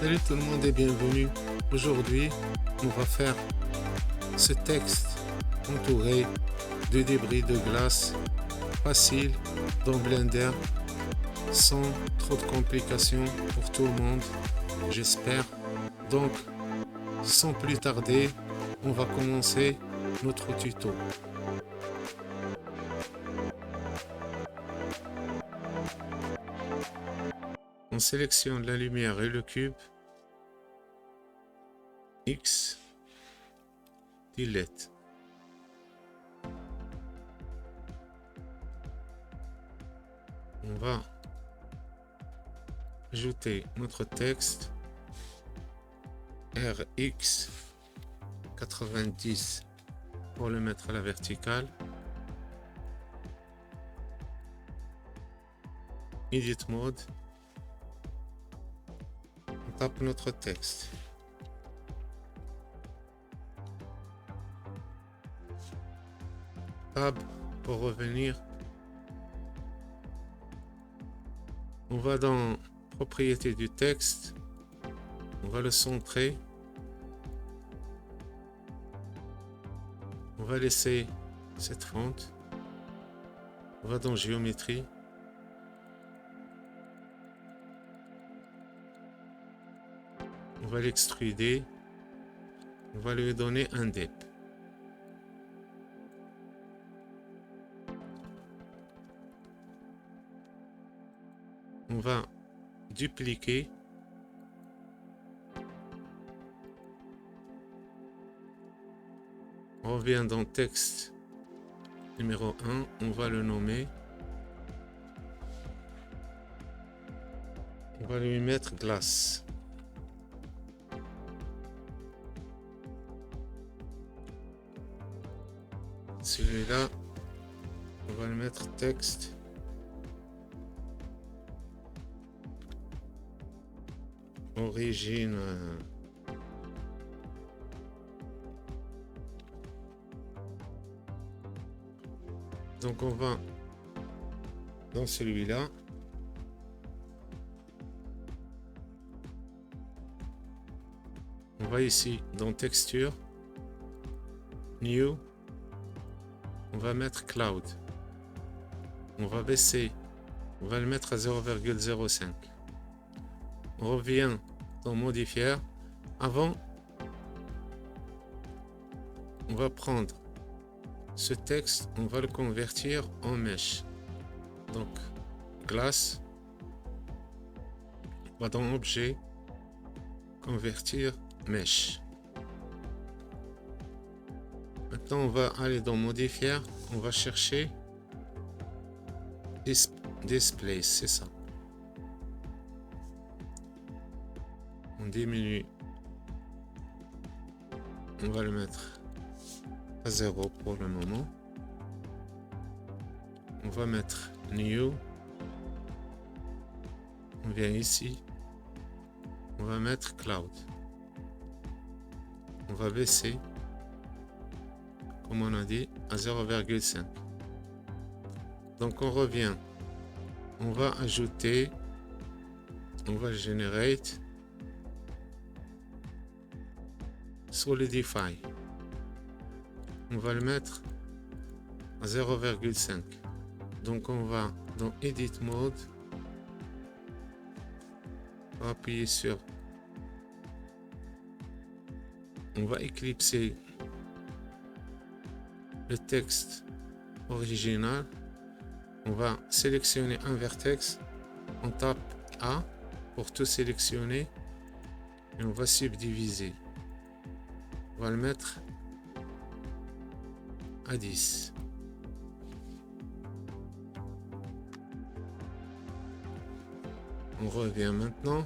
Salut tout le monde et bienvenue. Aujourd'hui, on va faire ce texte entouré de débris de glace, facile dans Blender, sans trop de complications pour tout le monde, j'espère. Donc, sans plus tarder, on va commencer notre tuto. On sélectionne la lumière et le cube. X, delete. On va ajouter notre texte RX 90 pour le mettre à la verticale. Edit mode. On tape notre texte. Tab pour revenir. On va dans propriété du texte. On va le centrer. On va laisser cette fente. On va dans géométrie. On va l'extruder. On va lui donner un dep. On va dupliquer. On revient dans texte numéro 1. On va le nommer. On va lui mettre glace. Celui-là, on va le mettre texte. Origine. Donc on va dans celui-là. On va ici dans texture. New. On va mettre cloud. On va baisser. On va le mettre à 0,05. On revient dans modifier. Avant, on va prendre ce texte, on va le convertir en mesh. Donc, glace, on va dans objet, convertir mesh. Maintenant, on va aller dans modifier, on va chercher display, c'est ça. On diminue. On va le mettre à 0 pour le moment. On va mettre new. On vient ici. On va mettre cloud. On va baisser, comme on a dit, à 0,5. Donc on revient. On va ajouter. On va generate. Solidify. On va le mettre à 0,5. Donc on va dans Edit Mode. On va appuyer sur. On va éclipser le texte original. On va sélectionner un vertex. On tape A pour tout sélectionner. Et on va subdiviser. On va le mettre à 10. On revient maintenant.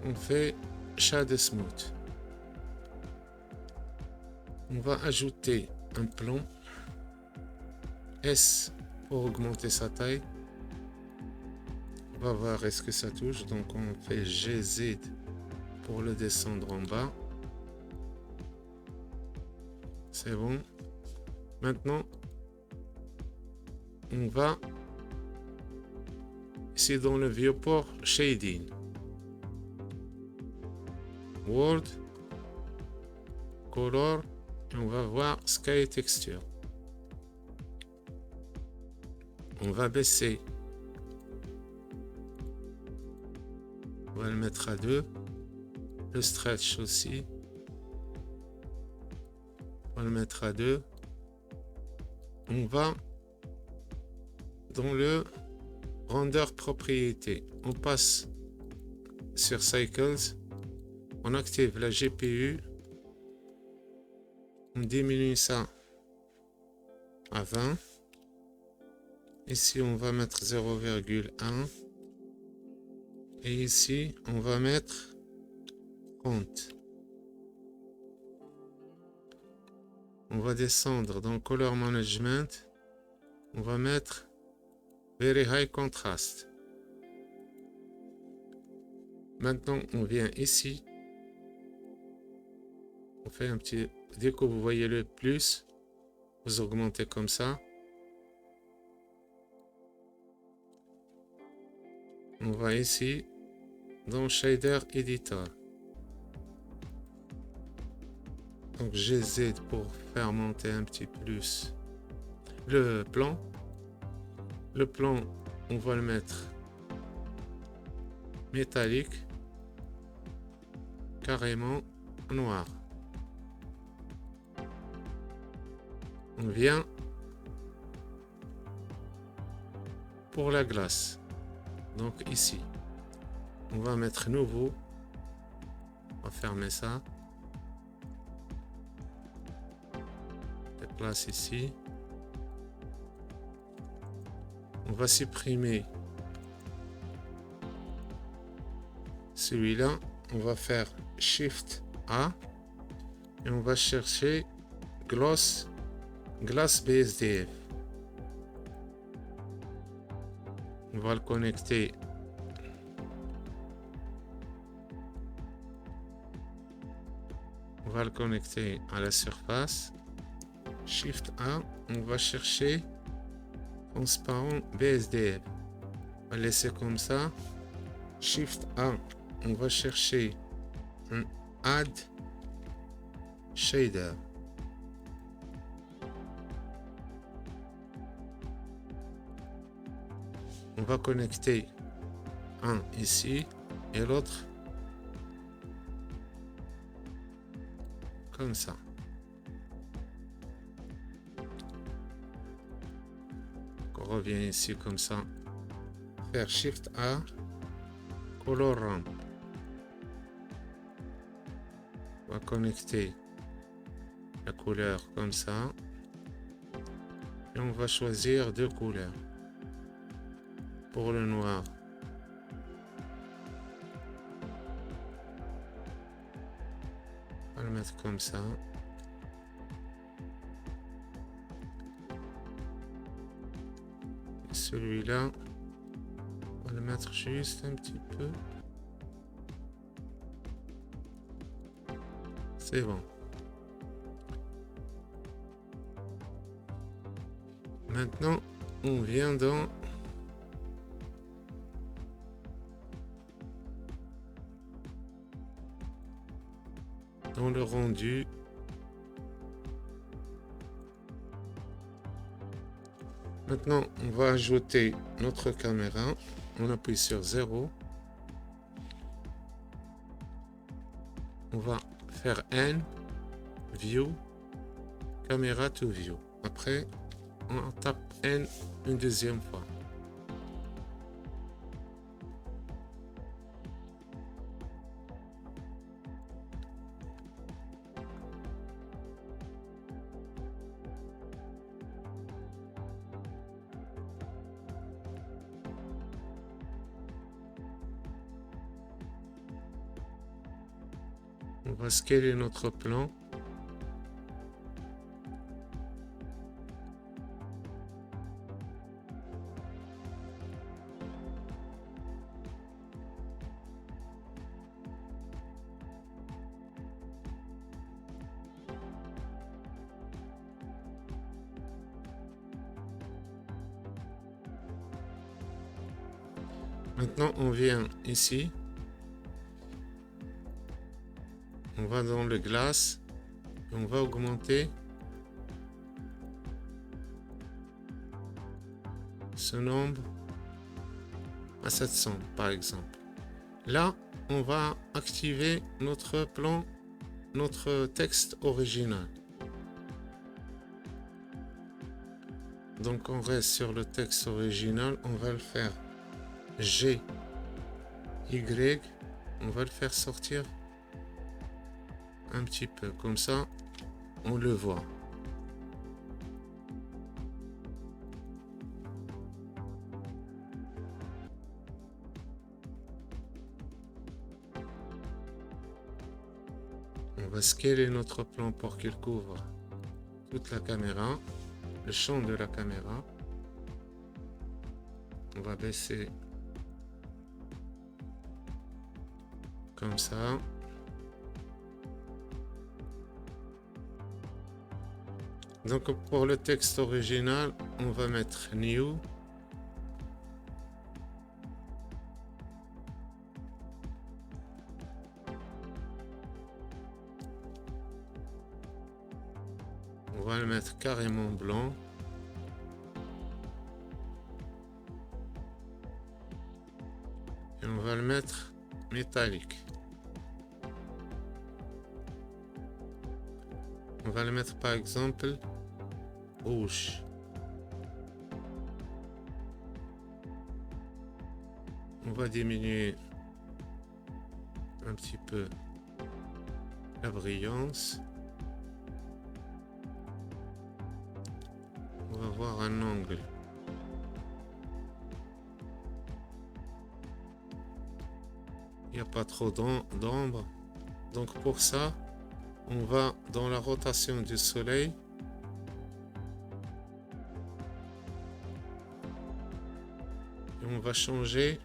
On fait Shadow Smooth. On va ajouter un plan. S pour augmenter sa taille. On va voir est-ce que ça touche. Donc on fait GZ pour le descendre en bas. C'est bon. Maintenant, on va ici dans le viewport shading. World, color, et on va voir sky texture. On va baisser. On va le mettre à 2. Le stretch aussi. On va le mettre à 2. On va dans le render propriété. On passe sur cycles. On active la GPU. On diminue ça à 20. Ici, on va mettre 0,1. Et ici, on va mettre 30. On va descendre dans Color Management. On va mettre Very High Contrast. Maintenant, on vient ici. On fait un petit... Dès que vous voyez le plus, vous augmentez comme ça. On va ici dans Shader Editor. Donc j'hésite pour faire monter un petit plus le plan. Le plan, on va le mettre métallique, carrément noir. On vient pour la glace. Donc ici, on va mettre nouveau. On va fermer ça. Je place ici. On va supprimer celui-là. On va faire Shift A et on va chercher Glass BSDF. On va le connecter. On va le connecter à la surface. Shift A, on va chercher transparent BSDF. On va laisser comme ça. Shift A, on va chercher un Add Shader. On va connecter un ici et l'autre comme ça. On revient ici comme ça. Faire Shift A, Color Ramp. On va connecter la couleur comme ça. Et on va choisir deux couleurs. Pour le noir, on va le mettre comme ça. Et celui-là, on va le mettre juste un petit peu. C'est bon. Maintenant, on vient dans le rendu. Maintenant, on va ajouter notre caméra. On appuie sur 0. On va faire N, View, Camera to View. Après, on tape N une deuxième fois. On va scaler notre plan. Maintenant, on vient ici. On va dans le glace. Et on va augmenter ce nombre à 700 par exemple. Là, on va activer notre plan, notre texte original. Donc on reste sur le texte original, on va le faire G, Y, on va le faire sortir un petit peu, comme ça on le voit. On va scaler notre plan pour qu'il couvre toute la caméra, le champ de la caméra. On va baisser comme ça. Donc pour le texte original, on va mettre New. On va le mettre carrément blanc. Et on va le mettre métallique. On va le mettre par exemple rouge. On va diminuer un petit peu la brillance. On va voir un angle. Il n'y a pas trop d'ombre. Donc pour ça, on va dans la rotation du soleil. Et on va changer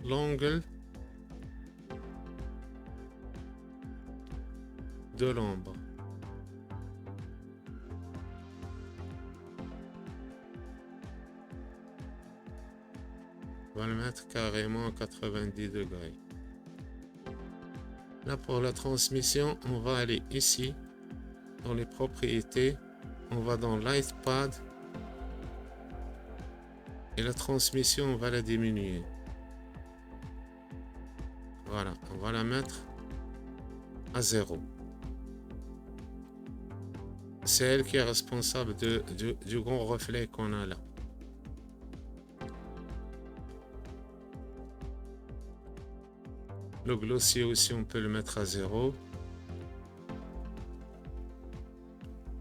l'angle de l'ombre. On va le mettre carrément à 90 degrés. Là pour la transmission, on va aller ici dans les propriétés. On va dans Light Pad. Et la transmission, on va la diminuer. Voilà, on va la mettre à 0. C'est elle qui est responsable du grand reflet qu'on a là. Le glossier aussi, on peut le mettre à 0.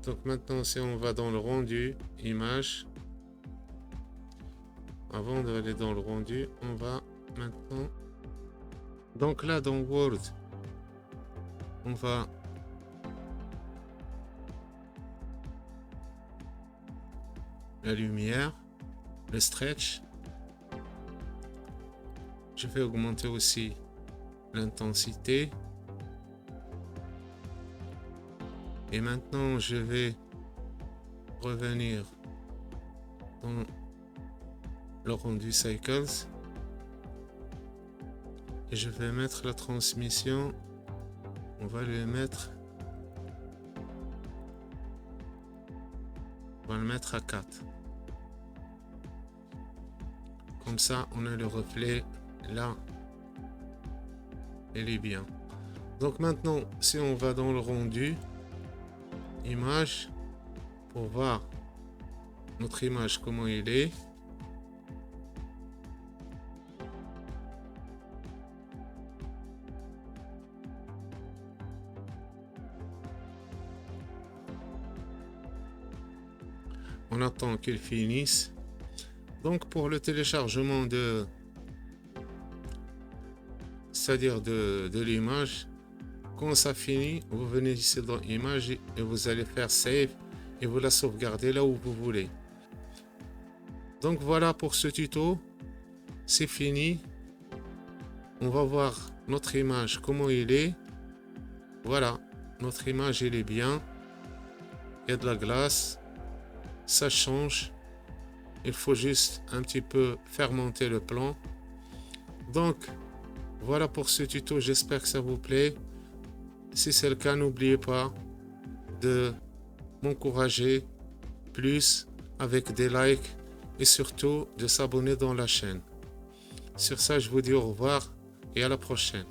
Donc maintenant, si on va dans le rendu, image. Avant d'aller dans le rendu, on va maintenant... Donc là, dans Word, on va... la lumière, le stretch. Je vais augmenter aussi l'intensité. Et maintenant, je vais revenir dans le rendu cycles. Et je vais mettre la transmission. On va le mettre. On va le mettre à 4. Comme ça, on a le reflet là. Elle est bien. Donc maintenant, si on va dans le rendu, image, pour voir notre image, comment il est. On attend qu'il finisse. Donc pour le téléchargement c'est-à-dire de l'image, quand ça finit, vous venez ici dans image et vous allez faire save et vous la sauvegardez là où vous voulez. Donc voilà pour ce tuto, c'est fini. On va voir notre image, comment il est. Voilà, notre image, elle est bien. Il y a de la glace, ça change. Il faut juste un petit peu fermenter le plan. Donc, voilà pour ce tuto. J'espère que ça vous plaît. Si c'est le cas, n'oubliez pas de m'encourager plus avec des likes et surtout de s'abonner dans la chaîne. Sur ça, je vous dis au revoir et à la prochaine.